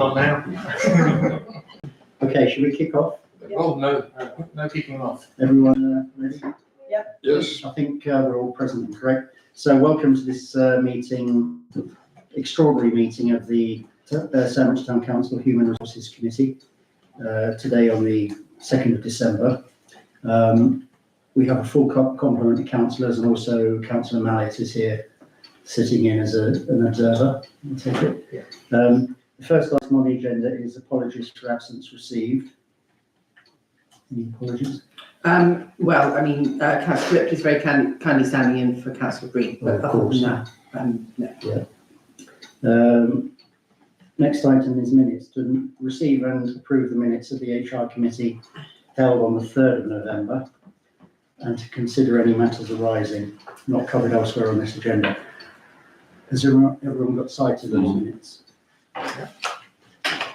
Not now. Okay, should we kick off? Oh, no kicking off. Everyone ready? Yes. I think we're all present and correct. So welcome to this meeting, extraordinary meeting of the Sandwich Town Council Human Resources Committee, today on the 2nd of December. We have a full complement of councillors, and also Councillor Mallet is here sitting in as an observer. I'll take it. Yeah. The first item on the agenda is apologies for absence received. Any apologies? Well, I mean, Councillor Ripley is very kindly standing in for Councillor Green, but Of other course, than that, no. Next item is minutes. To receive and approve the minutes of the HR committee held on the 3rd of November, and to consider any matters arising not covered elsewhere on this agenda. Has everyone got sight of those minutes?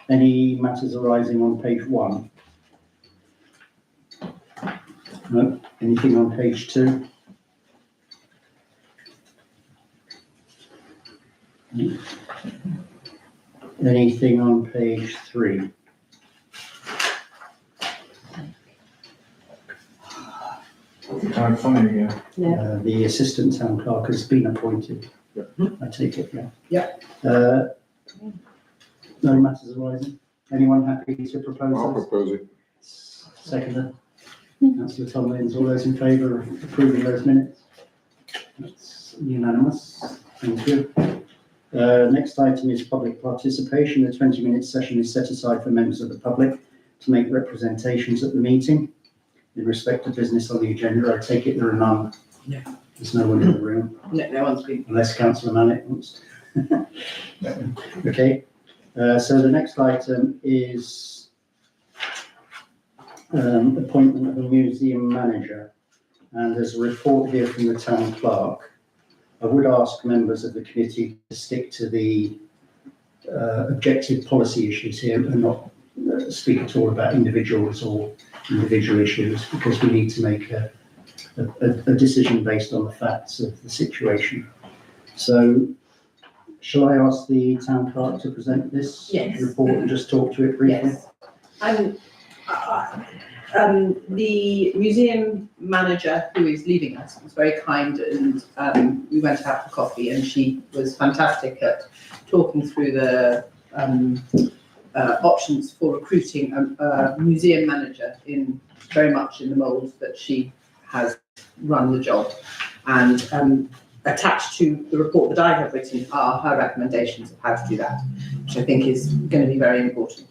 Any matters arising on page 1? No. Anything on page 2? No. Anything on page 3? I'm fine, yeah. The assistant town clerk has been appointed. I take it, yeah. Yeah. No matters arising. Anyone happy to propose I'll those? propose it. Seconder. Councillor Tomlins, all those in favour of approving those minutes? That's unanimous. Thank you. Next item is public participation. The 20-minute session is set aside for members of the public to make representations at the meeting. In respect of business on the agenda, I take it there are none. No. There's no one in the room, No one's been. unless Councillor Mallet wants to. Okay, so the next item is appointment of a museum manager. And there's a report here from the town clerk. I would ask members of the committee to stick to the objective policy issues here and not speak at all about individuals or individual issues, because we need to make a decision based on the facts of the situation. So shall I ask the town clerk to present this report and just talk to it briefly? Yes. The museum manager who is leaving us was very kind, and we went out for coffee, and she was fantastic at talking through the options for recruiting a museum manager very much in the mould that she has run the job. And attached to the report that I have written are her recommendations of how to do that, which I think is going to be very important.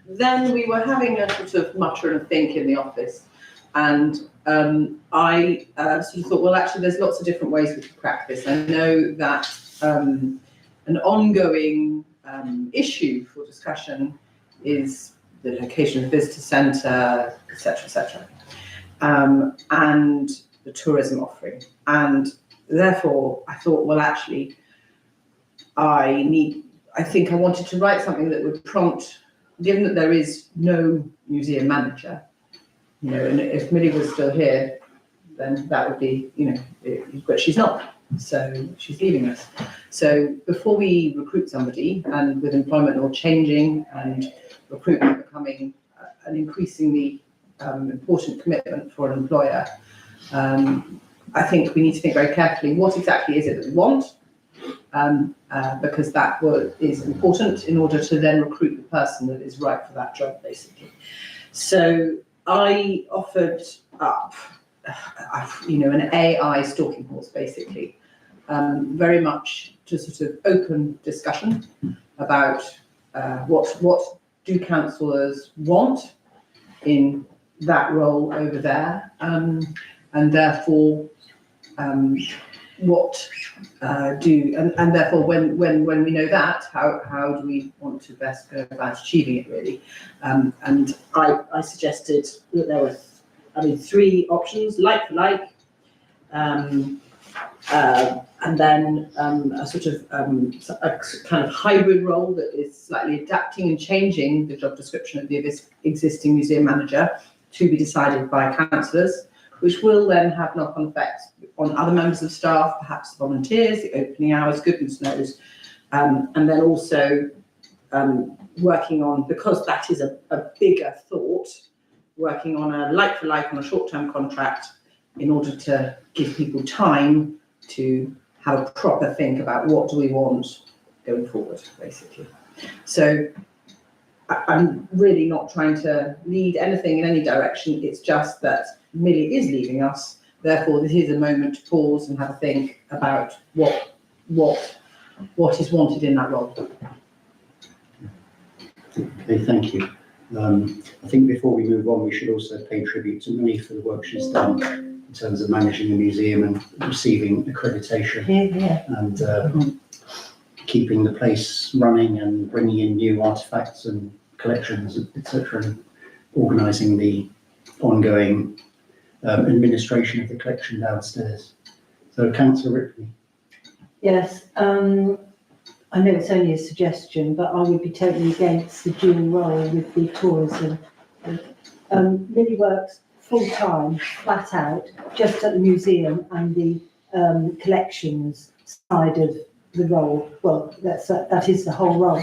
Then we were having a sort of mutter and think in the office, and I sort of thought, well, actually, there's lots of different ways we could crack this. I know that an ongoing issue for discussion is the location of the visitor centre, etc., and the tourism offering. And therefore, I thought, well, actually, I think I wanted to write something that would prompt, given that there is no museum manager, and if Millie was still here, then that would be, but she's not. So she's leaving us. So before we recruit somebody, and with employment law changing and recruitment becoming an increasingly important commitment for an employer, I think we need to think very carefully what exactly is it that we want, because that is important in order to then recruit the person that is right for that job, basically. So I offered up an AI stalking horse, basically, very much to sort of open discussion about what do councillors want in that role over there, and therefore what and therefore when we know that, how do we want to best go about achieving it, really? And I suggested that there were 3 options: like for like, and then a sort of a kind of hybrid role that is slightly adapting and changing the job description of the existing museum manager, to be decided by councillors, which will then have knock-on effects on other members of staff, perhaps volunteers, the opening hours, goodness knows, And then also working on, because that is a bigger thought, working on a like-for-like on a short-term contract in order to give people time to have a proper think about what do we want going forward, basically. So I'm really not trying to lead anything in any direction. It's just that Millie is leaving us. Therefore, this is a moment to pause and have a think about what is wanted in that role. Okay, thank you. I think before we move on, we should also pay tribute to Millie for the work she's done in terms of managing the museum and receiving accreditation and keeping the place running and bringing in new artefacts and collections, etc., and organising the ongoing administration of the collection downstairs. So, Councillor Ripley. Yes, I know it's only a suggestion, but I would be totally against the dual role with the tourism. Millie works full-time, flat out, just at the museum and the collections side of the role. Well, that is the whole role.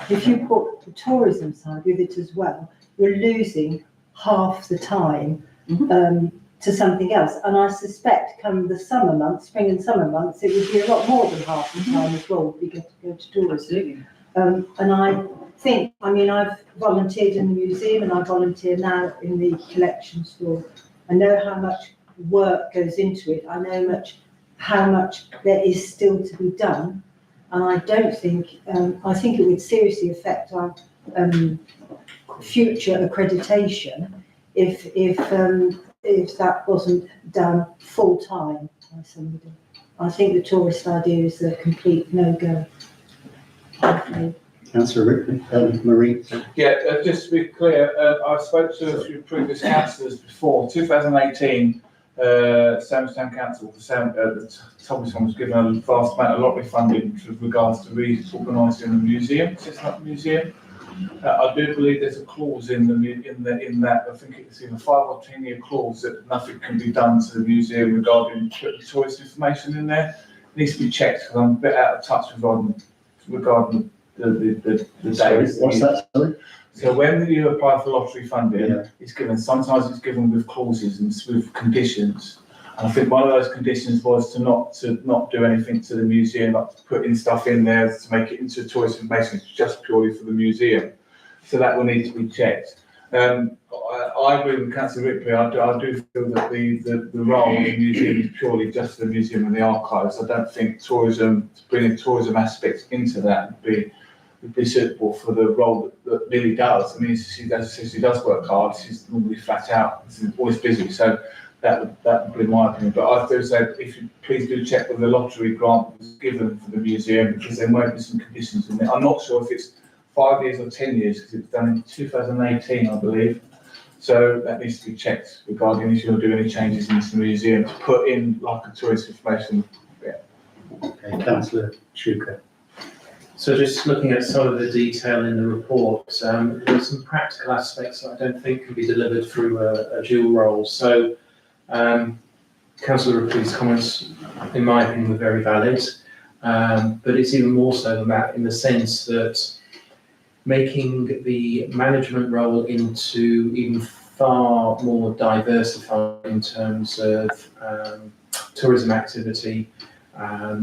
If you put the tourism side with it as well, you're losing half the time to something else. And I suspect come the summer months, spring and summer months, it would be a lot more than half the time as well if we get to go to tourism. Absolutely. And I think, I mean, I've volunteered in the museum and I volunteer now in the collection store. I know how much work goes into it. I know how much there is still to be done. And I don't think, I think it would seriously affect our future accreditation if that wasn't done full time by somebody. I think the tourist idea is a complete no-go. Councillor Ripley, Marie. Yeah, just to be clear, I spoke to a few previous councillors before. 2018, Sandwich Council, Thompson was given a vast amount of lottery funding with regards to reorganising the museum, setting up the museum. I do believe there's a clause in that, I think it's in a 5 or 10 year clause that nothing can be done to the museum regarding putting tourist information in there. It needs to be checked because I'm a bit out of touch regarding the days. What's that, sorry? So when you apply for lottery funding, it's given, sometimes it's given with clauses and with conditions. And I think one of those conditions was to not do anything to the museum, not putting stuff in there to make it into tourist information. It's just purely for the museum. So that will need to be checked. I agree with Councillor Ripley. I do feel that the role of the museum is purely just for the museum and the archives. I don't think bringing tourism aspects into that would be suitable for the role that Millie does. I mean, she does work hard. She's normally flat out. She's always busy. So that would be my opinion. But I do say, if you please do check whether the lottery grant was given for the museum, because there might be some conditions in there. I'm not sure if it's 5 years or 10 years, because it was done in 2018, I believe. So that needs to be checked regarding if you'll do any changes into the museum to put in like a tourist information. Yeah. Okay, Councillor Shuker. So just looking at some of the detail in the report, there are some practical aspects that I don't think can be delivered through a dual role. So Councillor Ripley's comments, in my opinion, were very valid, but it's even more so than that in the sense that making the management role into even far more diversified in terms of tourism activity,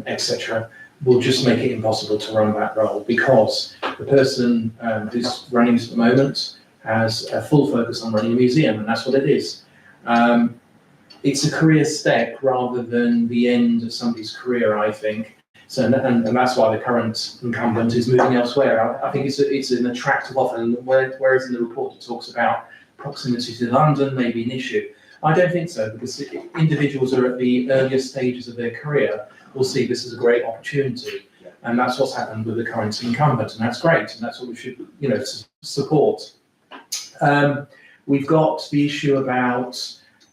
etc., will just make it impossible to run that role, because the person who's running it at the moment has a full focus on running a museum, and that's what it is. It's a career step rather than the end of somebody's career, I think. So, and that's why the current incumbent is moving elsewhere. I think it's an attractive offer, and whereas in the report it talks about proximity to London may be an issue. I don't think so, because individuals are at the earlier stages of their career will see this as a great opportunity, and that's what's happened with the current incumbent, and that's great, and that's what we should, support. We've got the issue about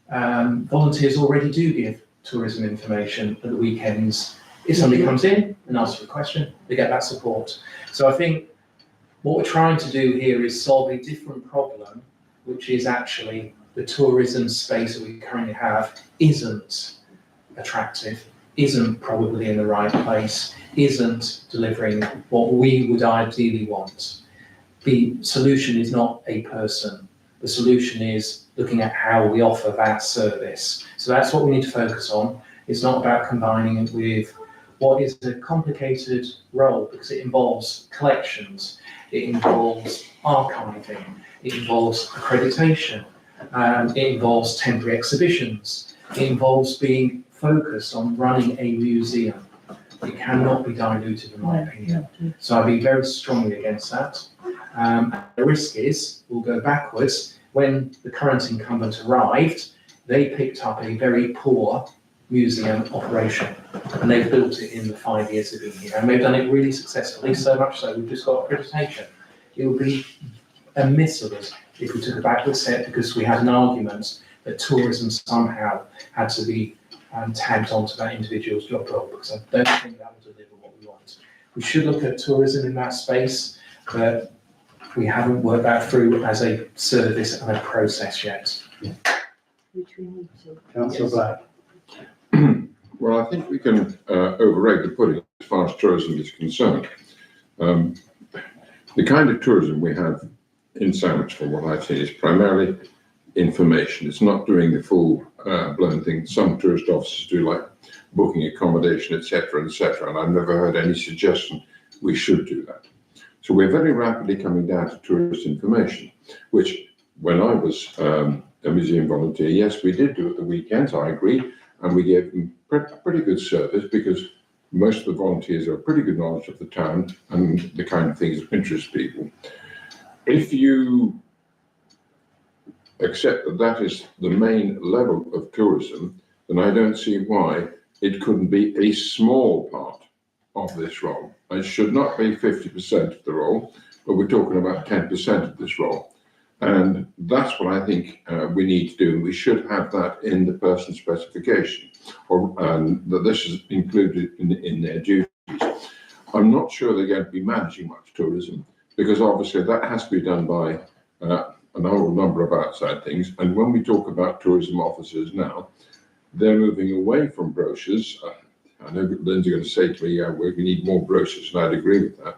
volunteers already do give tourism information at the weekends. If somebody comes in and asks for a question, they get that support. So I think what we're trying to do here is solve a different problem, which is actually the tourism space that we currently have isn't attractive. isn't probably in the right place, isn't delivering what we would ideally want. The solution is not a person. The solution is looking at how we offer that service. So that's what we need to focus on. It's not about combining it with what is a complicated role, because it involves collections, it involves archiving, it involves accreditation, it involves temporary exhibitions, it involves being focused on running a museum. It cannot be diluted, in my opinion. So I'd be very strongly against that. The risk is we'll go backwards. When the current incumbent arrived, they picked up a very poor museum operation, and they've built it in the 5 years they've been here, and they've done it really successfully, so much so we've just got accreditation. It would be a miss of us if we took a backward step because we had an argument that tourism somehow had to be tagged onto that individual's job role, because I don't think that will deliver what we want. We should look at tourism in that space, but we haven't worked that through as a service and a process yet. Which we need to. Councillor Yes. Black. Well, I think we can overrate the pudding as far as tourism is concerned. The kind of tourism we have in Sandwich, from what I've seen, is primarily information. It's not doing the full blown thing some tourist officers do, like booking accommodation, etc., and I've never heard any suggestion we should do that. So we're very rapidly coming down to tourist information, which when I was a museum volunteer, yes, we did do at the weekends, I agree, and we gave them pretty good service because most of the volunteers have pretty good knowledge of the town and the kind of things that interest people. If you accept that that is the main level of tourism, then I don't see why it couldn't be a small part of this role. It should not be 50% of the role, but we're talking about 10% of this role. And that's what I think we need to do. And we should have that in the person specification, or that this is included in their duties. I'm not sure they're going to be managing much tourism, because obviously that has to be done by an whole number of outside things. And when we talk about tourism officers now, they're moving away from brochures. I know Lynn's going to say to me, yeah, we need more brochures, and I'd agree with that.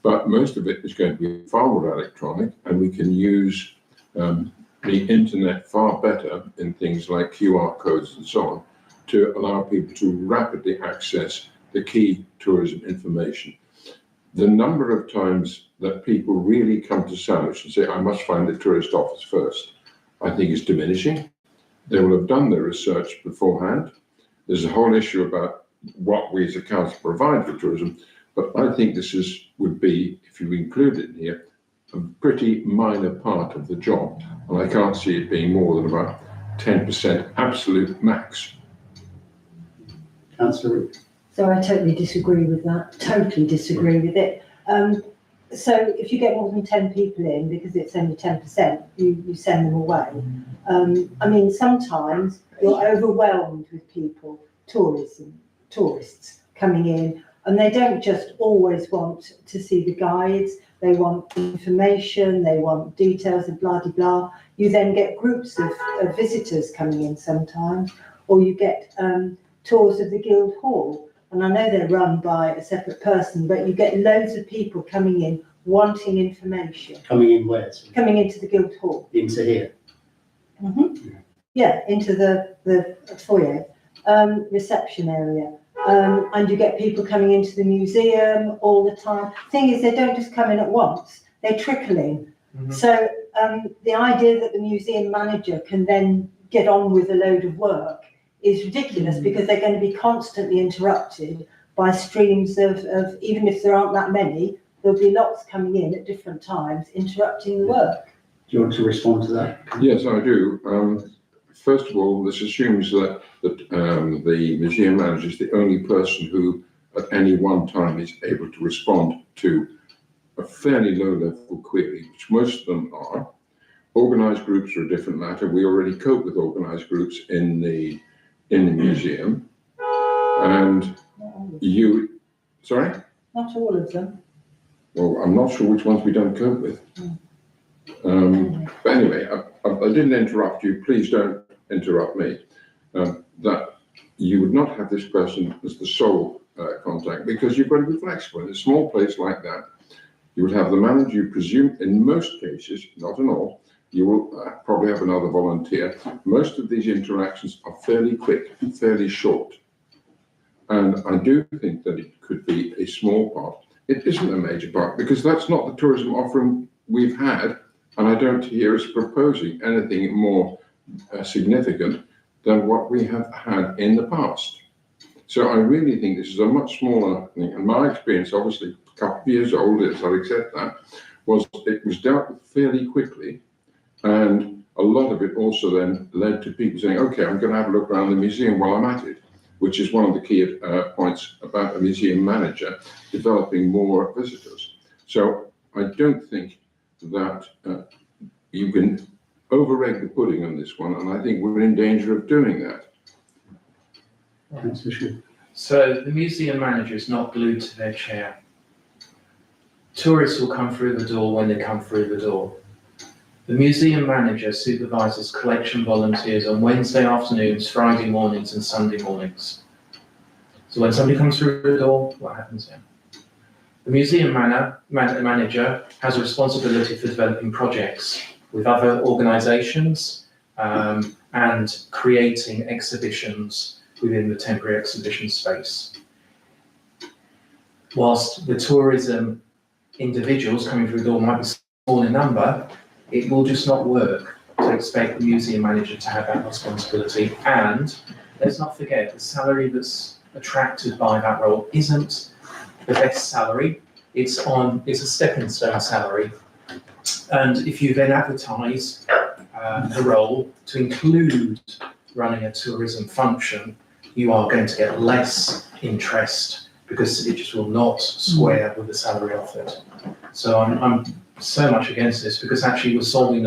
But most of it is going to be far more electronic, and we can use the internet far better in things like QR codes and so on to allow people to rapidly access the key tourism information. The number of times that people really come to Sandwich and say, I must find the tourist office first, I think is diminishing. They will have done their research beforehand. There's a whole issue about what we as a council provide for tourism, but I think this would be, if you include it in here, a pretty minor part of the job, and I can't see it being more than about 10% absolute max. Councillor Root. So I totally disagree with that, totally disagree with it. So if you get more than 10 people in, because it's only 10%, you send them away. I mean, sometimes you're overwhelmed with people, tourists coming in, and they don't just always want to see the guides, they want information, they want details and blah, blah, blah. You then get groups of visitors coming in sometimes, or you get tours of the Guildhall. And I know they're run by a separate person, but you get loads of people coming in wanting information. Coming in where? Coming into the Guildhall. Into here. Yeah, into the foyer, reception area. And you get people coming into the museum all the time. Thing is, they don't just come in at once, they trickle in. Mhm. So the idea that the museum manager can then get on with a load of work is ridiculous, because they're going to be constantly interrupted by streams of, even if there aren't that many, there'll be lots coming in at different times, interrupting the work. Do you want to respond to that? Yes, I do. First of all, this assumes that the museum manager is the only person who at any one time is able to respond to a fairly low level query, which most of them are. Organised groups are a different matter. We already cope with organised groups in the museum. And sorry? Not all of them. Well, I'm not sure which ones we don't cope with. But anyway, I didn't interrupt you. Please don't interrupt me. That you would not have this person as the sole contact, because you've got to be flexible. In a small place like that, you would have the manager, you presume, in most cases, not in all, you will probably have another volunteer. Most of these interactions are fairly quick, fairly short. And I do think that it could be a small part. It isn't a major part, because that's not the tourism offering we've had, and I don't hear us proposing anything more significant than what we have had in the past. So I really think this is a much smaller thing. And my experience, obviously a couple of years old, as I accept that, was it was dealt with fairly quickly. And a lot of it also then led to people saying, okay, I'm going to have a look around the museum while I'm at it, which is one of the key points about a museum manager, developing more visitors. So I don't think that you can over-egg the pudding on this one, and I think we're in danger of doing that. Councillor Shaw. So the museum manager is not glued to their chair. Tourists will come through the door when they come through the door. The museum manager supervises collection volunteers on Wednesday afternoons, Friday mornings and Sunday mornings. So when somebody comes through the door, what happens then? The museum manager has a responsibility for developing projects with other organisations and creating exhibitions within the temporary exhibition space. Whilst the tourism individuals coming through the door might be small in number, it will just not work to expect the museum manager to have that responsibility. And let's not forget, the salary that's attracted by that role isn't the best salary. It's a stepping stone salary. And if you then advertise the role to include running a tourism function, you are going to get less interest because it just will not square with the salary offered. So I'm so much against this, because actually we're solving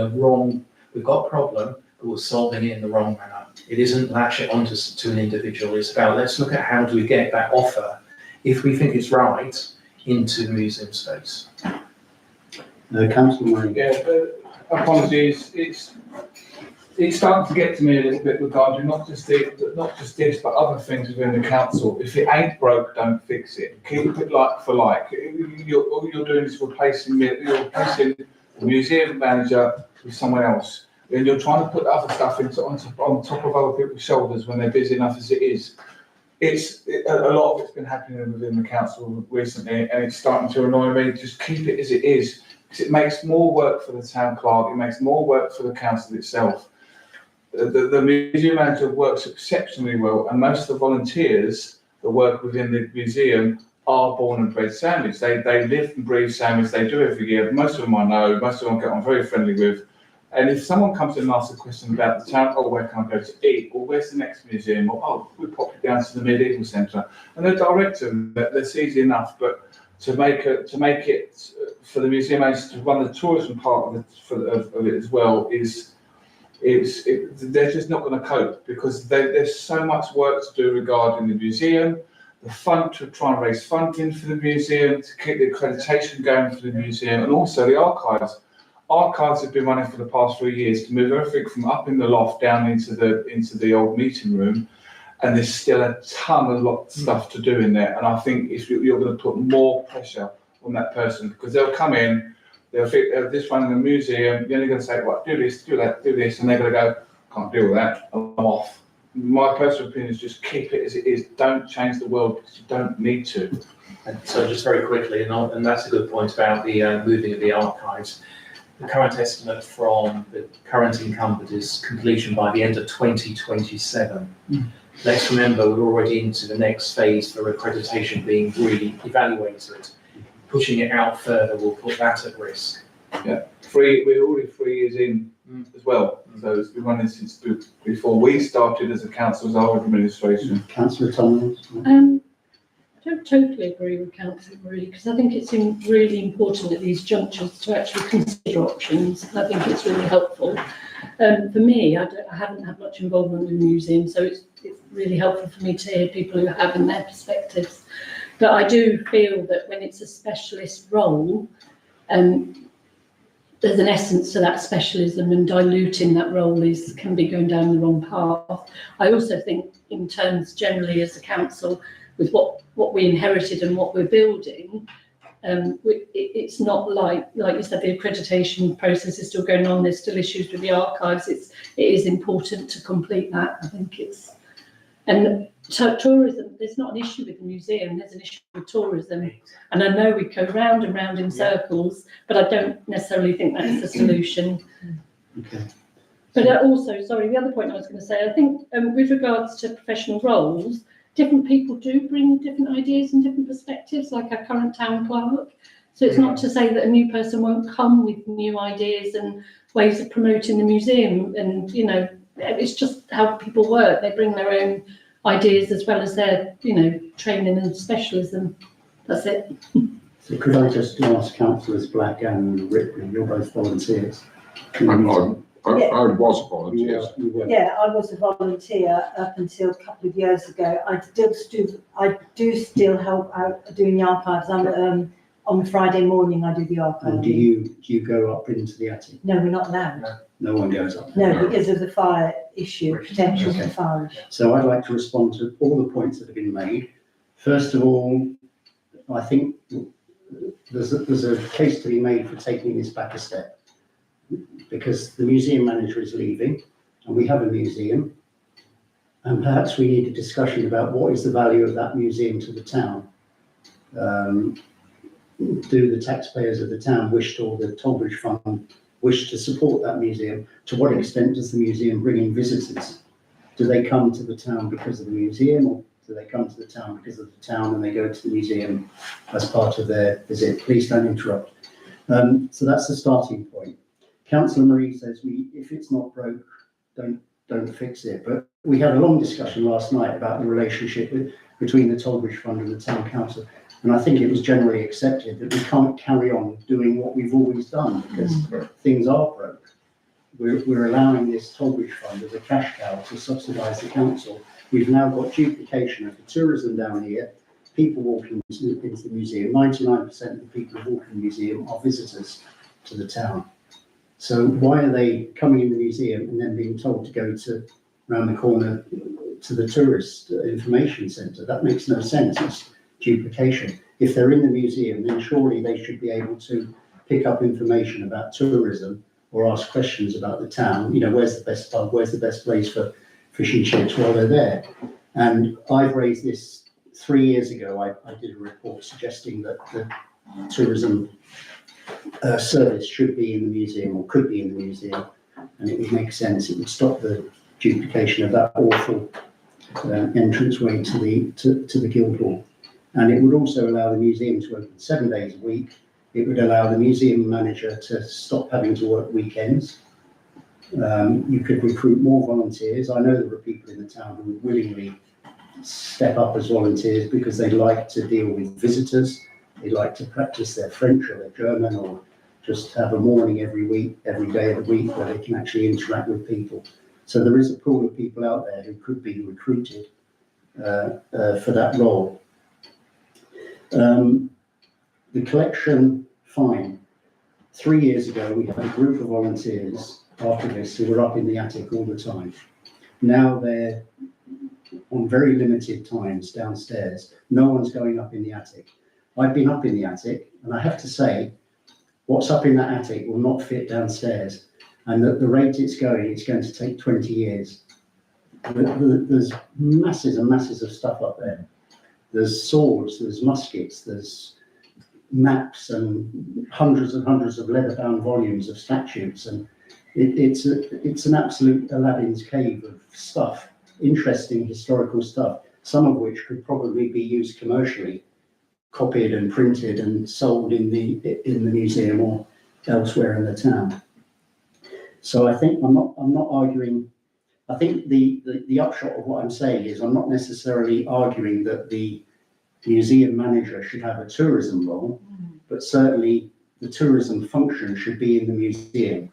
we've got a problem, but we're solving it in the wrong manner. It isn't latch it onto to an individual, it's about let's look at how do we get that offer, if we think it's right, into the museum space. Councillor Murray. Yeah, apologies, it's starting to get to me a little bit regarding not just this, but other things within the council. If it ain't broke, don't fix it. Keep it like for like. All you're doing is replacing the museum manager with someone else. And you're trying to put other stuff on top of other people's shoulders when they're busy enough as it is. A lot of it's been happening within the council recently, and it's starting to annoy me. Just keep it as it is, because it makes more work for the town clerk, it makes more work for the council itself. The museum manager works exceptionally well, and most of the volunteers that work within the museum are born and bred Samis. They live and breathe Samis, they do every year. Most of them I know, most of them I get on very friendly with. And if someone comes in and asks a question about the town, oh, where can I go to eat? Or where's the next museum? Or, oh, we pop it down to the medieval centre. And they direct them, that's easy enough. But to make it for the museum manager to run the tourism part of it as well they're just not going to cope, because there's so much work to do regarding the museum, to try and raise funding for the museum, to keep the accreditation going for the museum, and also the archives. Archives have been running for the past 3 years to move everything from up in the loft down into the old meeting room, and there's still a ton of stuff to do in there. And I think if you're going to put more pressure on that person, because they'll come in, they'll think they're just running a museum, you're only going to say, well, do this, do that, do this, and they're going to go, can't deal with that, I'm off. My personal opinion is just keep it as it is. Don't change the world, because you don't need to. And so just very quickly, and that's a good point about the moving of the archives. The current estimate from the current incumbent is completion by the end of 2027. Let's remember, we're already into the next phase for accreditation being really evaluated. Pushing it out further will put that at risk. Yeah, we're already 3 years in as well. So it's been running since before we started as a council, as our administration. Councillor Tomlins. I don't totally agree with Councillor Marie, because I think it's really important at these junctures to actually consider options. I think it's really helpful. For me, I haven't had much involvement in the museum, so it's really helpful for me to hear people who have in their perspectives. But I do feel that when it's a specialist role, there's an essence to that specialism, and diluting that role can be going down the wrong path. I also think in terms generally as a council, with what we inherited and what we're building, it's not like you said, the accreditation process is still going on. There's still issues with the archives. It is important to complete that. I think and tourism. There's not an issue with the museum. There's an issue with tourism. And I know we go round and round in circles, but I don't necessarily think that's the solution. Okay. But also, sorry, the other point I was going to say, I think with regards to professional roles, different people do bring different ideas and different perspectives, like our current town clerk. So it's not to say that a new person won't come with new ideas and ways of promoting the museum. And, you know, it's just how people work. They bring their own ideas as well as their, you know, training and specialism. That's it. So could I just ask councillors Black and Ripley, you're both volunteers. I was a volunteer. You were. Yeah, I was a volunteer up until a couple of years ago. I do still help out doing the archives. I'm on Friday morning. I do the archives. And do you go up into the attic? No, we're not allowed. No one goes up. No, because of the fire issue, potential Okay. for fire. So I'd like to respond to all the points that have been made. First of all, I think there's a case to be made for taking this back a step, because the museum manager is leaving and we have a museum, and perhaps we need a discussion about what is the value of that museum to the town. Do the taxpayers of the town wish to, or the Tollbridge Fund wish to support that museum? To what extent does the museum bring in visitors? Do they come to the town because of the museum, or do they come to the town because of the town and they go to the museum as part of their visit? Please don't interrupt. So that's the starting point. Councillor Marie says if it's not broke, don't fix it. But we had a long discussion last night about the relationship between the Tollbridge Fund and the Town Council. And I think it was generally accepted that we can't carry on doing what we've always done, because things are broke. We're allowing this Tollbridge Fund as a cash cow to subsidise the council. We've now got duplication of the tourism down here, people walking into the museum. 99% of the people who walk in the museum are visitors to the town. So why are they coming in the museum and then being told to go to around the corner to the tourist information centre? That makes no sense. It's duplication. If they're in the museum, then surely they should be able to pick up information about tourism or ask questions about the town. You know, where's the best pub? Where's the best place for fish and chips while they're there? And I've raised this 3 years ago. I did a report suggesting that the tourism service should be in the museum, or could be in the museum, and it would make sense. It would stop the duplication of that awful entranceway to the Guildhall, and it would also allow the museum to open 7 days a week. It would allow the museum manager to stop having to work weekends. You could recruit more volunteers. I know there are people in the town who would willingly step up as volunteers because they like to deal with visitors. They like to practice their French or their German, or just have a morning every day of the week where they can actually interact with people. So there is a pool of people out there who could be recruited for that role. The collection, fine. 3 years ago, we had a group of volunteers after this who were up in the attic all the time. Now they're on very limited times downstairs. No one's going up in the attic. I've been up in the attic, and I have to say, what's up in that attic will not fit downstairs. And at the rate it's going to take 20 years. There's masses and masses of stuff up there. There's swords, there's muskets, there's maps, and hundreds of leather-bound volumes of statutes. And it's an absolute Aladdin's cave of stuff, interesting historical stuff, some of which could probably be used commercially, copied and printed and sold in the museum or elsewhere in the town. So I think I'm not arguing. I think the upshot of what I'm saying is I'm not necessarily arguing that the museum manager should have a tourism role, but certainly the tourism function should be in the museum,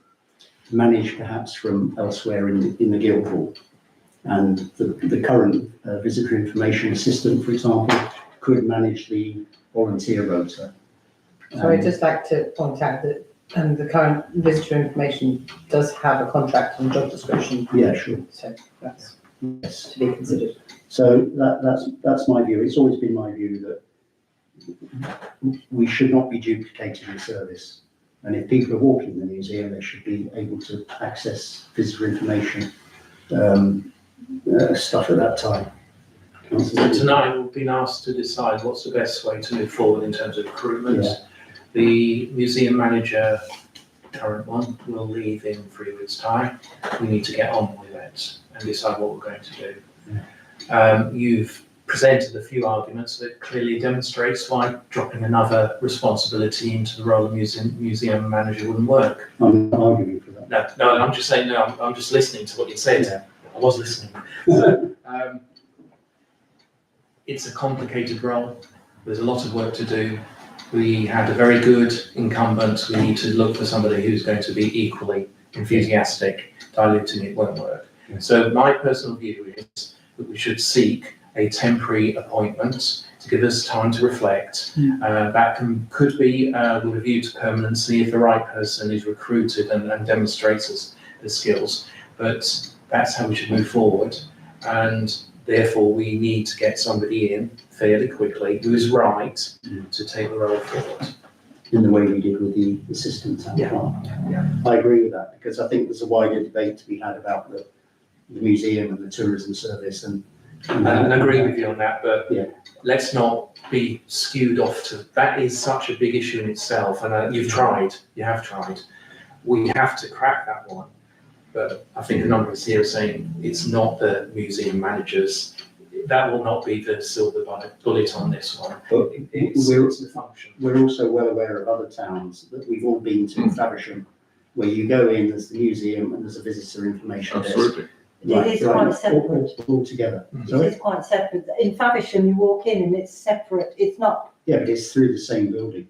managed perhaps from elsewhere in the Guildhall. And the current visitor information assistant, for example, could manage the volunteer rota. So I'd just like to point out that And the current visitor information does have a contract and job description, Yeah, sure. so that's Yes. to be considered. So that's my view. It's always been my view that we should not be duplicating the service. And if people are walking the museum, they should be able to access visitor information, stuff at that time. So tonight we've been asked to decide what's the best way to move forward in terms of recruitment. Yeah. The museum manager, current one, will leave in 3 weeks' time. We need to get on with it and decide what we're going to do. You've presented a few arguments that clearly demonstrates why dropping another responsibility into the role of museum manager wouldn't work. I'm not arguing for that. No, I'm just saying, no, I'm just listening to what you said. Yeah. I was listening. So, it's a complicated role. There's a lot of work to do. We had a very good incumbent. We need to look for somebody who's going to be equally enthusiastic. Diluting it won't work. Yeah. So my personal view is that we should seek a temporary appointment to give us time to reflect. That could be with a view to permanency if the right person is recruited and demonstrates us the skills. But that's how we should move forward. And therefore, we need to get somebody in fairly quickly who is right to take the role forward. In the way we did with the assistant town clerk. Yeah. I agree with that, because I think there's a wider debate to be had about the museum and the tourism service and And I agree with you on that, but Yeah. let's not be skewed off to, that is such a big issue in itself, and you have tried. We have to crack that one. But I think a number of us here are saying it's not the museum managers, that will not be the silver bullet on this one. But It's the function. we're also well aware of other towns that we've all been to, Faversham, where you go in, there's the museum and there's a visitor information desk. Absolutely. It is quite separate. All together. It Sorry? is quite separate. In Faversham, you walk in and it's separate. It's not, Yeah, but it's through the same building.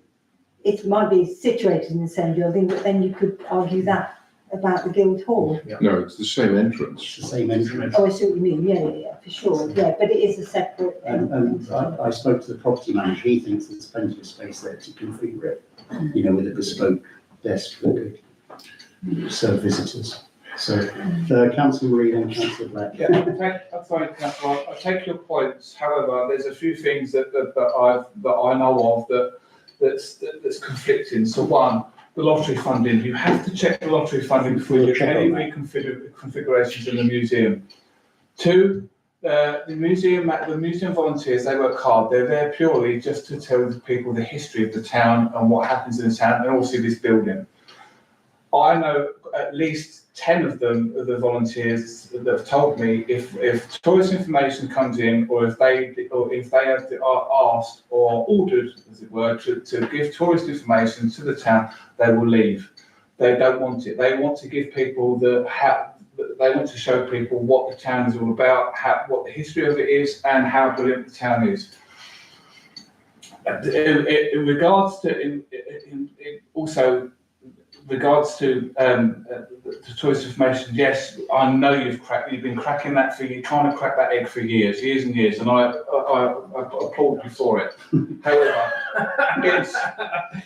it might be situated in the same building, but then you could argue that about the Guildhall. No, it's the same It's entrance. the same entrance. Oh, I see what you mean. Yeah, for sure. Yeah, but it is a separate. And I spoke to the property manager, he thinks there's plenty of space there to configure it, with a bespoke desk that could serve visitors. So, Councillor Reid and Councillor Black. Yeah, I take your points. However, there's a few things that I know of that's conflicting. So one, the lottery funding. You have to check the lottery funding before you do any reconfigurations in the museum. Two, the museum volunteers, they work hard. They're there purely just to tell the people the history of the town and what happens in the town, and also this building. I know at least 10 of them, the volunteers, that have told me if tourist information comes in, or if they are asked or ordered, as it were, to give tourist information to the town, they will leave. They don't want it. They want to give people they want to show people what the town is all about, what the history of it is, and how brilliant the town is. In regards to regards to the tourist information, yes, I know you've been cracking that trying to crack that egg for years and years, and I applaud you for it. However,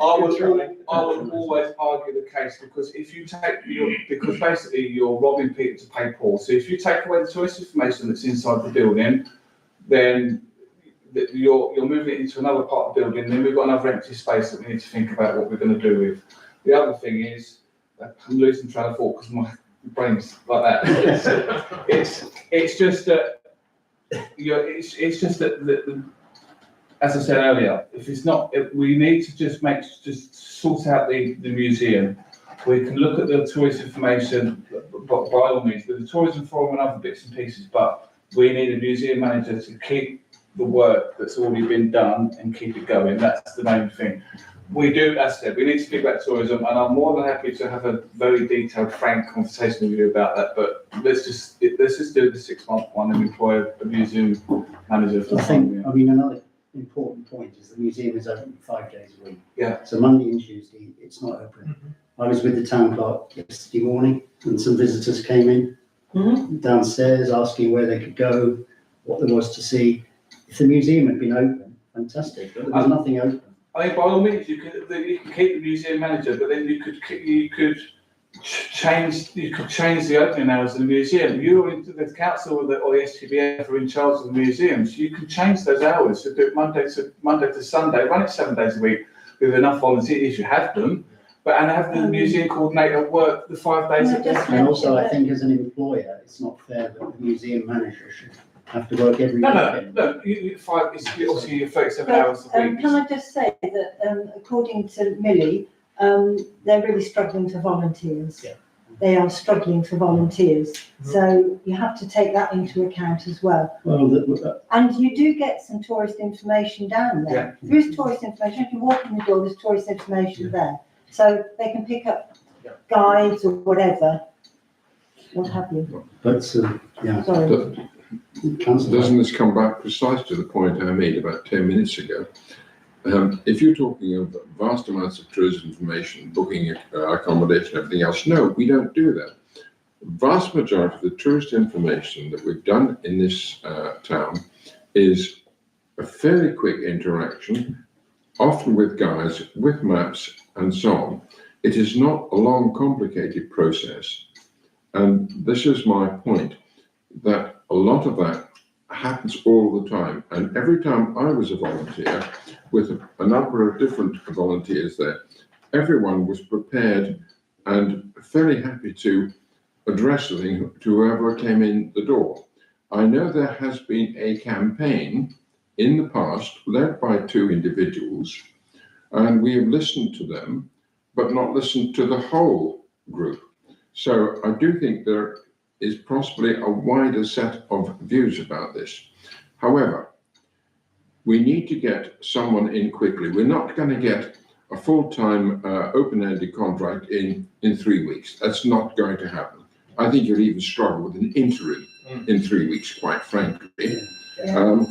I would always argue the case, because if you because basically you're robbing people to pay Paul. So if you take away the tourist information that's inside the building, then you're moving it into another part of the building. Then we've got another empty space that we need to think about what we're going to do with. The other thing is, I'm losing train of thought because my brain's like that. It's just that as I said earlier, we need to just sort out the museum. We can look at the tourist information, by all means, with the tourism forum and other bits and pieces, but we need a museum manager to keep the work that's already been done and keep it going. That's the main thing. We do, as I said, we need to speak about tourism, and I'm more than happy to have a very detailed, frank conversation with you about that. But let's just do the 6-month one and employ a museum manager for the time. Another important point is the museum is open 5 days a week. Yeah. So Monday and Tuesday, it's not open. I was with the town clerk yesterday morning, and some visitors came in downstairs asking where they could go, what there was to see. If the museum had been open, fantastic, but there was nothing open. I mean, by all means, you can keep the museum manager, but then you could change the opening hours of the museum. You're in the council or the STBF are in charge of the museums. You can change those hours. So do it Monday to Sunday, run it 7 days a week with enough volunteers. You have them, and have the museum coordinator work the 5 days a week. And also, I think as an employer, it's not fair that the museum manager should have to work every weekend. No. It's obviously your 37 hours a week. Can I just say that according to Millie, they're really struggling for volunteers. Yeah. They are struggling for volunteers. So you have to take that into account as well. Well, And you do get some tourist information down there. There is tourist information. If you walk in the door, there's tourist information there. So they can pick up guides or whatever, what have you. but, yeah. Sorry. Councillor. Doesn't this come back precisely to the point I made about 10 minutes ago? If you're talking of vast amounts of tourist information, booking accommodation, everything else, no, we don't do that. Vast majority of the tourist information that we've done in this town is a fairly quick interaction, often with guides, with maps and so on. It is not a long, complicated process. And this is my point, that a lot of that happens all the time. And every time I was a volunteer, with a number of different volunteers there, everyone was prepared and fairly happy to address the thing to whoever came in the door. I know there has been a campaign in the past led by 2 individuals, and we have listened to them, but not listened to the whole group. So I do think there is possibly a wider set of views about this. However, we need to get someone in quickly. We're not going to get a full-time open-ended contract in 3 weeks. That's not going to happen. I think you'll even struggle with an interim in 3 weeks, quite frankly. And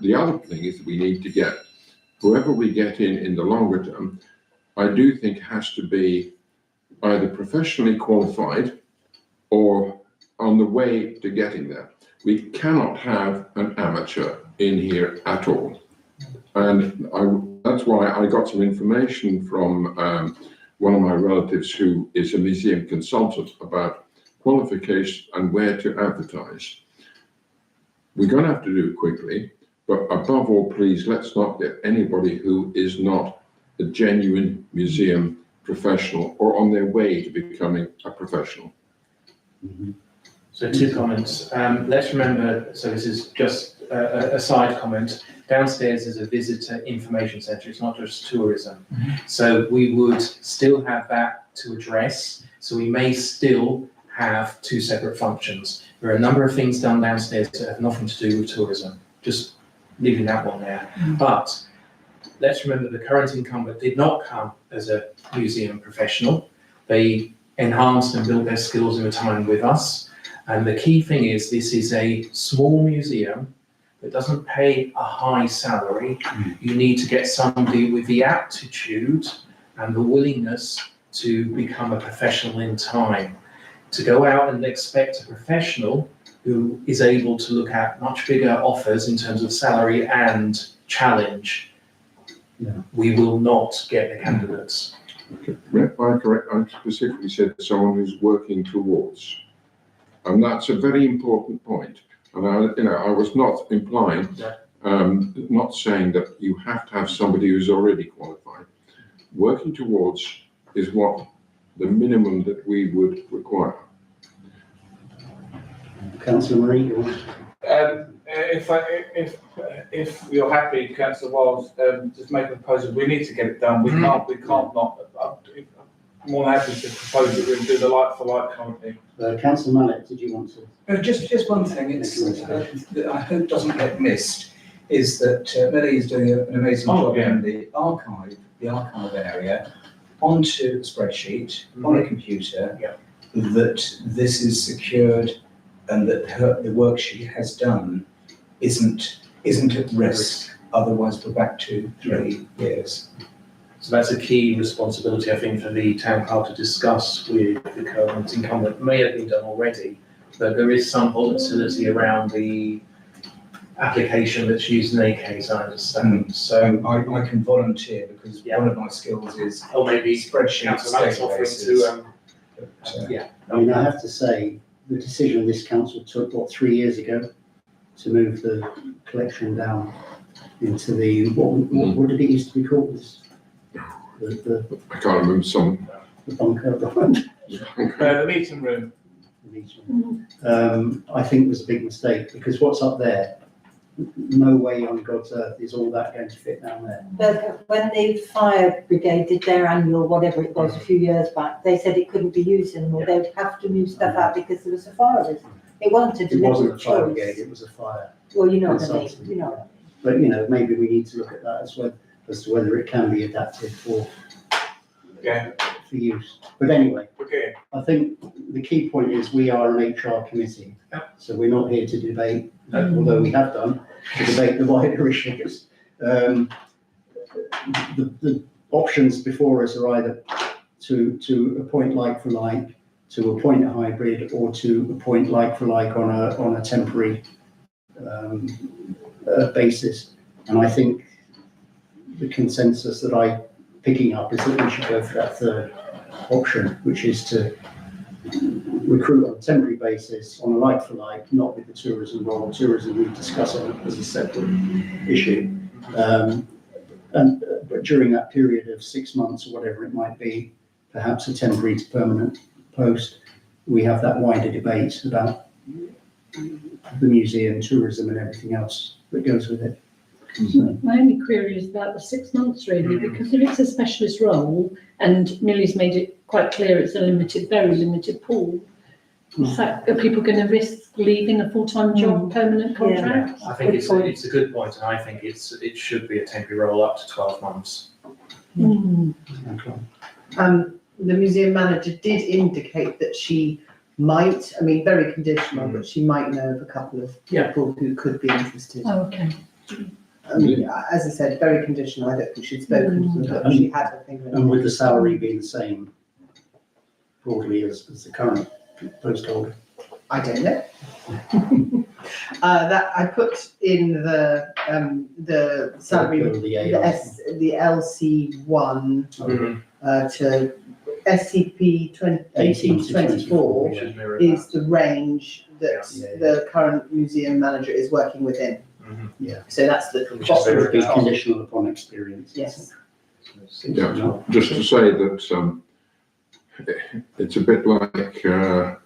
the other thing is that we need to get whoever we get in the longer term, I do think has to be either professionally qualified or on the way to getting there. We cannot have an amateur in here at all. And that's why I got some information from one of my relatives who is a museum consultant about qualification and where to advertise. We're going to have to do it quickly, but above all, please, let's not get anybody who is not a genuine museum professional or on their way to becoming a professional. So 2 comments. Let's remember, so this is just a side comment. Downstairs is a visitor information centre. It's not just tourism. So we would still have that to address. So we may still have 2 separate functions. There are a number of things done downstairs that have nothing to do with tourism. Just leaving that one there. But let's remember the current incumbent did not come as a museum professional. They enhanced and built their skills over time with us. And the key thing is this is a small museum that doesn't pay a high salary. You need to get somebody with the aptitude and the willingness to become a professional in time. To go out and expect a professional who is able to look at much bigger offers in terms of salary and challenge, we will not get the candidates. If I'm correct, I specifically said someone who's working towards. And that's a very important point. And I was not implying, not saying that you have to have somebody who's already qualified. Working towards is what the minimum that we would require. Councillor Marie, you want? If you're happy, Councillor Wiles, just make a proposal. We need to get it done. We can't not. I'm more than happy to propose that we do the like for like currently. Councillor Mallet, did you want to? Just one thing, it's, that I hope doesn't get missed, is that Millie is doing an amazing job in the archive area, onto a spreadsheet, on a computer, that this is secured and that the work she has done isn't at risk, otherwise we're back to 3 years. So that's a key responsibility, I think, for the town clerk to discuss with the current incumbent. May have been done already, but there is some volatility around the application that's used in AK, as I understand. So, I can volunteer because Yeah. one of my skills is or maybe spreadsheets, Councillor Mannix offering databases. to, yeah. I mean, I have to say, the decision this council took, 3 years ago, to move the collection down into the, what did it used to be called? The I can't remember some. bunker, The meeting room. I think was a big mistake, because what's up there, no way on God's earth is all that going to fit down there. But when the fire brigade did their annual, whatever it was, a few years back, they said it couldn't be used anymore. They would have to move stuff out because there was a fire risk. It wasn't a It wasn't a deliberate fire brigade, choice. it was a fire. Well, you know what I mean, consultant. you know. But, maybe we need to look at that as well, as to whether it can be adapted for Yeah, use. But anyway, okay. I think the key point is we are an HR committee. So we're not here to debate, although we have done, to debate the wider issues. The options before us are either to appoint like for like, to appoint a hybrid, or to appoint like for like on a temporary basis. And I think the consensus that I'm picking up is that we should go for that third option, which is to recruit on a temporary basis on a like for like, not with the tourism role. Tourism we discuss it as a separate issue. But during that period of 6 months or whatever it might be, perhaps a temporary to permanent post, we have that wider debate about the museum, tourism and everything else that goes with it. My only query is about the 6 months really, because if it's a specialist role and Millie's made it quite clear it's a limited, very limited pool, are people going to risk leaving a full-time job, permanent contract? I think it's a good point, and I think it should be a temporary role up to 12 months. The museum manager did indicate that she might, I mean, very conditional, but she might know of a couple of people who could be interested. Oh, okay. I mean, as I said, very conditional. I don't think she'd spoken to them, but she had her finger. And with the salary being the same broadly as the current post holder. I don't know. That I put in the salary, the LC1 to SCP 18 to 24 is the range that the current museum manager is working within. Yeah. So that's the Which is bottom very of Be the top. conditional upon experience. Yes. Yeah, just to say that it's a bit like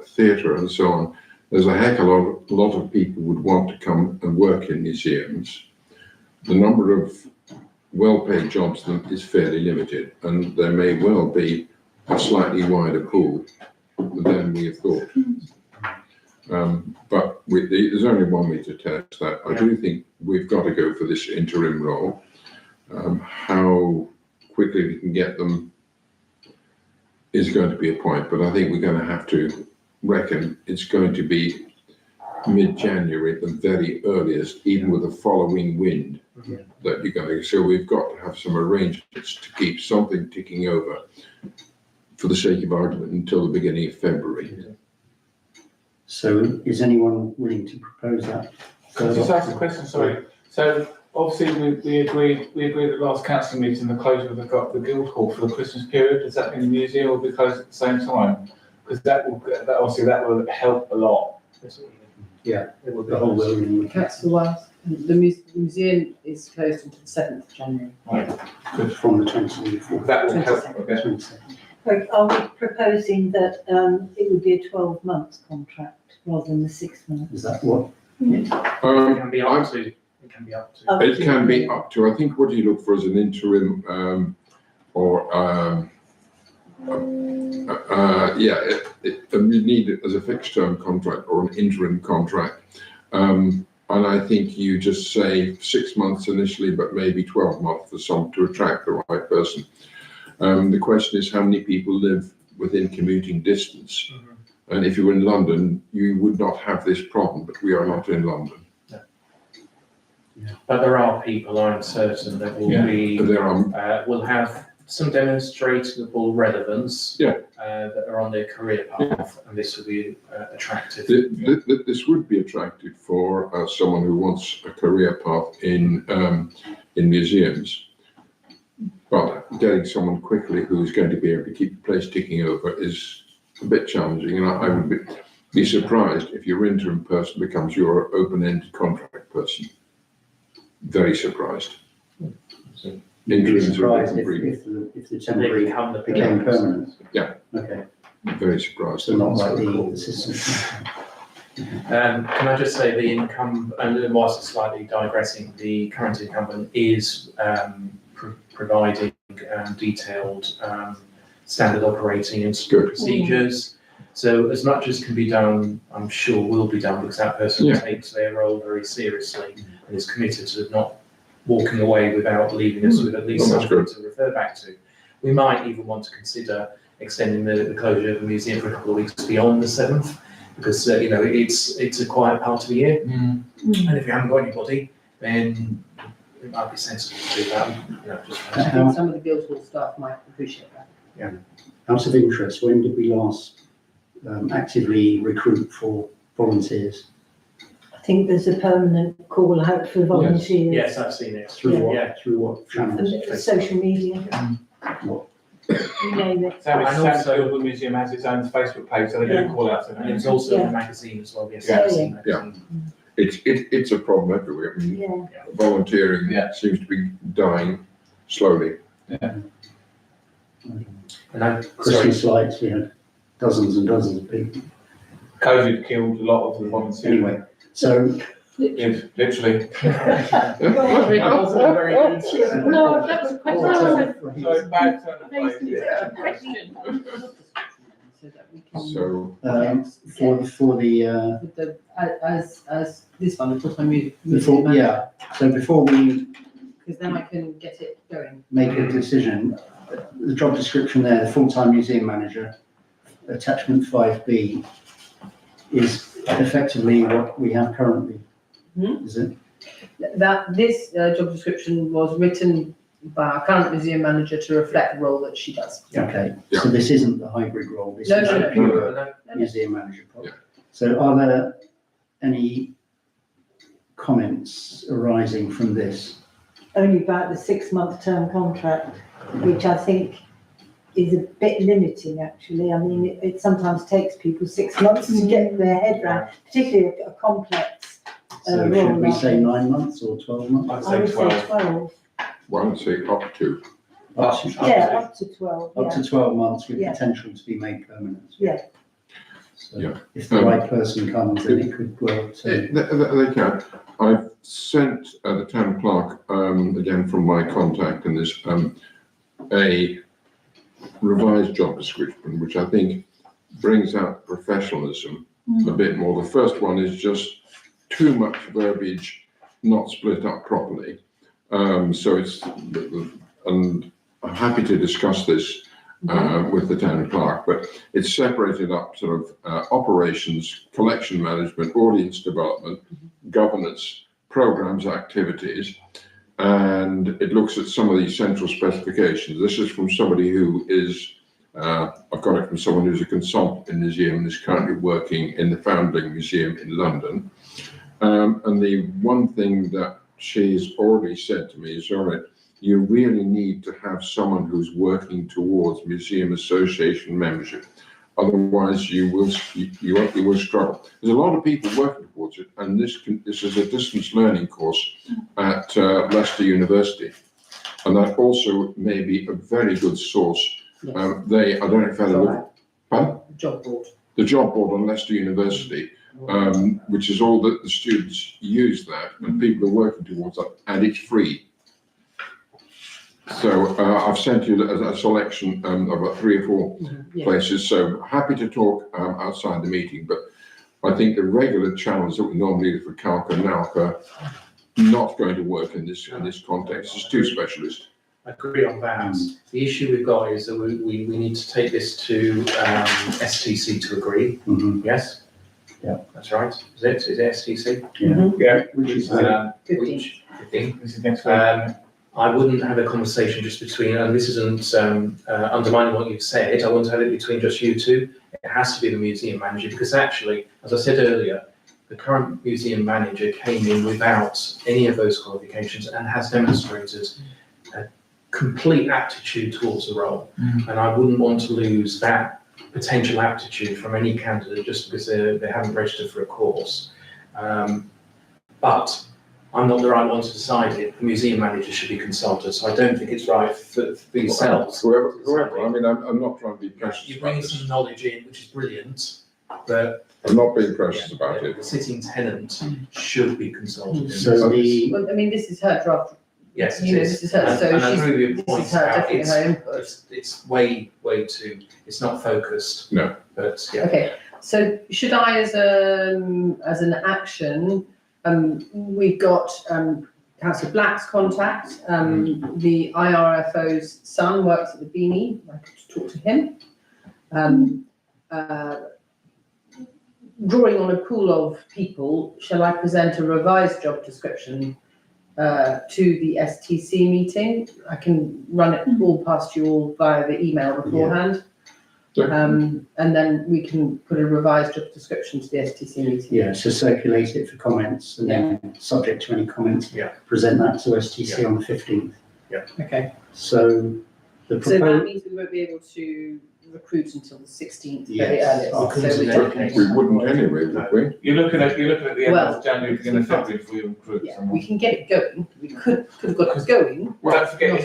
theatre and so on. There's a heck of a lot of people would want to come and work in museums. The number of well-paid jobs is fairly limited, and there may well be a slightly wider pool than we have thought. But there's only one way to test that. I do think we've got to go for this interim role. How quickly we can get them is going to be a point, but I think we're going to have to reckon it's going to be mid-January at the very earliest, even with a following wind that you're going to. So we've got to have some arrangements to keep something ticking over, for the sake of argument, until the beginning of February. So is anyone willing to propose that? Can I just ask a question, sorry? So obviously we agreed at the last council meeting, the closure of the Guildhall for the Christmas period. Does that mean the museum will be closed at the same time? Because that will help a lot. Yeah, It will be the whole building. Councillor Wells, the museum is closed until the 7th of January. Good. From the 24th. That will help. 22nd. Okay. 22nd. Are we proposing that it would be a 12-month contract rather than the 6 months? Is that what? It can be up to. It can be up to. It can be up to, I think what you look for is an interim you need it as a fixed term contract or an interim contract. And I think you just say 6 months initially, but maybe 12 months for some to attract the right person. The question is how many people live within commuting distance. And if you were in London, you would not have this problem, but we are not in London. But there are people, I'm certain, that will be, There are will have some demonstrable relevance. Yeah. That are on their career path, and this would be attractive. This would be attractive for someone who wants a career path in museums. But getting someone quickly who's going to be able to keep the place ticking over is a bit challenging, and I would be surprised if your interim person becomes your open-ended contract person. Very surprised. You'd be Interims are surprised different breed. if the temporary Become the became permanent. Yeah. Okay, Very surprised. so not like the assistant. Can I just say the income, and whilst it's slightly digressing, the current incumbent is providing detailed standard operating and Good. procedures. So as much as can be done, I'm sure will be done, because that person Yeah. takes their role very seriously and is committed to not walking away without leaving us with at least Oh, that's something to refer back to. We might even want to consider extending the closure of the museum for a couple of weeks beyond the 7th, because it's a quiet part of the year, and if you haven't got anybody, then it might be sensible to do that. Just I think some of the Guildhall staff might appreciate that. Out of interest, when did we last actively recruit for volunteers? I think there's a permanent call out for volunteers. Yes, I've seen it. Through what? Yeah. Through what channels? And social media, What? you name it. Sam, And also- Guildhall Museum has its own Facebook page, so they do Yeah. call out to And them. it's also Yeah. a magazine as well, the Yeah. SCC magazine. It's a problem everywhere. I mean, Yeah, volunteering Yeah. seems to be dying slowly. And I'm sorry, Christmas lights, we had dozens and dozens of people. COVID killed a lot of the volunteers. Anyway, so Yes, literally. that wasn't a very good. No, that was a question. So bad turn of phrase. Question. So that we can. So for the With the, as this one, the full-time before, museum yeah, so before we because then I can get it going. make a decision, the job description there, the full-time museum manager, attachment 5B, is effectively what we have currently, is it? That this job description was written by our current museum manager to reflect the role that she does. Okay, Yeah. so this isn't the hybrid role, this No, is no, a no. pure museum manager role. Yeah. So are there any comments arising from this? only about the 6-month term contract, which I think is a bit limiting, actually. I mean, it sometimes takes people 6 months to get their head around, particularly a complex So role should we like say this. 9 months or 12 months? I'd I would say say 12. 12. well, I would say up to. Up to, Yeah, up to 12, up yeah. to 12 months with Yeah. potential to be made permanent. Yeah. So Yeah. if the right person comes, then it could grow to. They can. I've sent the town clerk, again from my contact in this, a revised job description, which I think brings out professionalism a bit more. The first one is just too much verbiage, not split up properly. So it's, and I'm happy to discuss this with the town clerk, but it's separated up sort of operations, collection management, audience development, governance, programs, activities, and it looks at some of these central specifications. This is from somebody who is, I've got it from someone who's a consultant in the museum and is currently working in the Foundling Museum in London. And the one thing that she's already said to me is, all right, you really need to have someone who's working towards museum association membership. Otherwise, you will struggle. There's a lot of people working towards it, and this is a distance learning course at Leicester University, and that also may be a very good source. Yes. I don't know if I had a look. Pardon? Job board. The job board on Leicester University, which is all that the students use that, and people are working towards that, and it's free. So I've sent you a selection of about 3 or 4 Yeah. places. So happy to talk outside the meeting, but I think the regular channels that we normally do for Calca and Nalca not going to work in this context. It's too specialist. I agree on that. The issue we've got is that we need to take this to STC to agree. Mhm. Yes? Yeah. That's right. Is it STC? Yeah, Which is, uh, 15. Which, 15. this is next week. I wouldn't have a conversation just between, and this isn't undermining what you've said, I wouldn't have it between just you two. It has to be the museum manager, because actually, as I said earlier, the current museum manager came in without any of those qualifications and has demonstrated a complete aptitude towards the role. And I wouldn't want to lose that potential aptitude from any candidate just because they haven't registered for a course. But I'm not the right one to decide it. The museum manager should be consulted, so I don't think it's right for yourselves. Whoever, I mean, I'm not trying to be precious You're about bringing this. some knowledge in, which is brilliant, but I'm not being precious about it. the sitting tenant should be consulted. So the, Well, I mean, this is her draft, Yes, it you know, is. this is her, And so I she's, agree with your this point is her, about definitely her input. it's way too, it's not focused. No. But yeah, Okay, so should I, as an action, we've got, Councillor Black's contact, the IRFO's son works at the Beanie, I could talk to him. Drawing on a pool of people, shall I present a revised job description to the STC meeting? I can run it all past you all via the email beforehand. And then we can put a revised job description to the STC meeting. yeah, so circulate it for comments and then, subject to any comments, Yeah. present that to STC on the 15th. Okay, So the so that proposal, means we won't be able to recruit until the 16th, very Yes. earliest. Because So of we that don't- case. We wouldn't anyway, would we? You're looking at the end Well, of January, beginning of February before you recruit Yeah, someone. we can get it going, we could have got it going. Well, don't forget, Not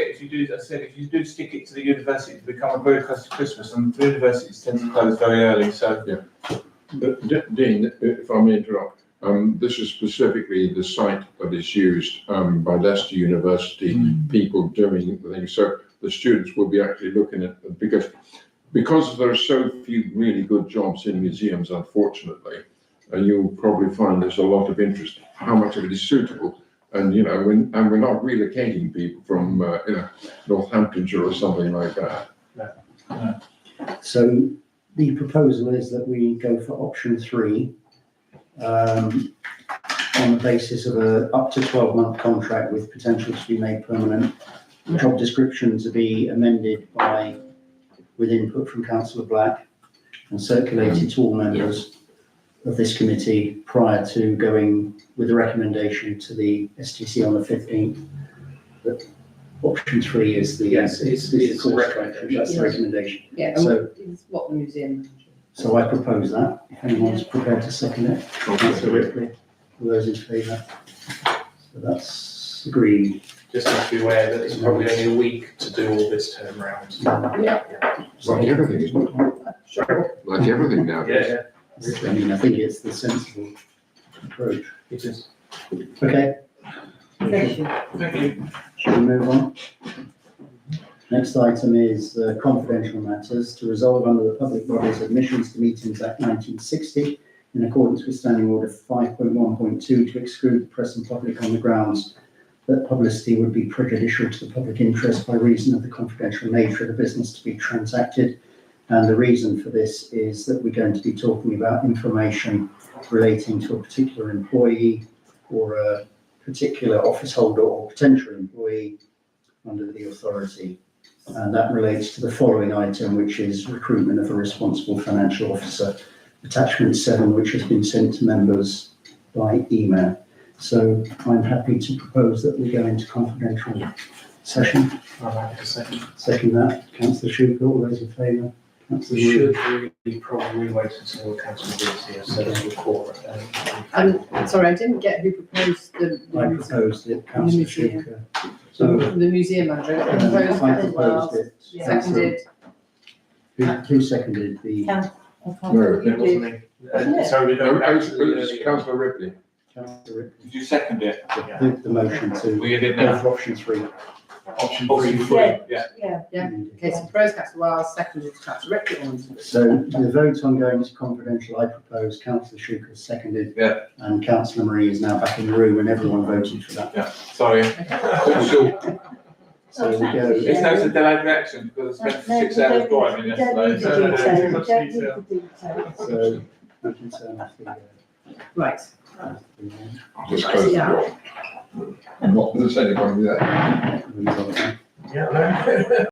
if you do, as I said, if you do stick it to the university, to become very close to Christmas, and the universities tend to close very early, so. But Dean, if I may interrupt, this is specifically the site that is used by Leicester University, people doing the thing. So the students will be actually looking at, because there are so few really good jobs in museums, unfortunately, you'll probably find there's a lot of interest. How much of it is suitable? And, you know, and we're not relocating people from, Northamptonshire or something like that. so the proposal is that we go for option 3, on the basis of a up to 12-month contract with potential to be made permanent. Job description to be amended with input from Councillor Black and circulated to all members of this committee prior to going with a recommendation to the STC on the 15th. But option 3 is the, Yes, is it's the a course recommendation. direction, that's the recommendation. Yeah, So- and it's what the museum. So I propose that, if anyone's prepared to second it. Councillor Ripley, all those in favour? So that's agreed. just have to be aware that it's probably only a week to do all this turnaround. Like everything, isn't it? Sure. Like everything nowadays. Yeah, I mean, I think it's the sensible approach. it is. Okay, Thank you. Thank you. shall we move on? Next item is confidential matters to resolve under the Public Bodies Admissions to Meetings Act 1960 in accordance with Standing Order 5.1.2 to exclude the press and public on the grounds that publicity would be prejudicial to the public interest by reason of the confidential nature of the business to be transacted. And the reason for this is that we're going to be talking about information relating to a particular employee or a particular office holder or potential employee under the authority. And that relates to the following item, which is recruitment of a responsible financial officer, attachment 7, which has been sent to members by email. So I'm happy to propose that we go into confidential session. I'm happy to say. Second that, councillor Schuper, all those in favour? Councillor We Wood? should really probably wait until council is here, so that we'll call it. I'm sorry, I didn't get who proposed I proposed it, councillor Schuper. the museum manager. I Proposed proposed it. Seconded. Who seconded the, No, It wasn't me. Sorry, we No, don't. it's Councillor Ripley. councillor Ripley? Did you second it? The motion to We did go now. for option 3. Option Yeah. three, yeah. Yeah. Okay, so proposed councillor Wiles, seconded councillor Ripley. So the vote on going to confidential, I propose, councillor Schuker seconded. Yeah. And councillor Marie is now back in the room and everyone voted for that. Sorry. So we go, It's no a delayed reaction because I spent 6 hours driving yesterday. so we can turn off the, Right, I'll just close the door. What does anyone do that? Everybody's on the phone. Yeah, no.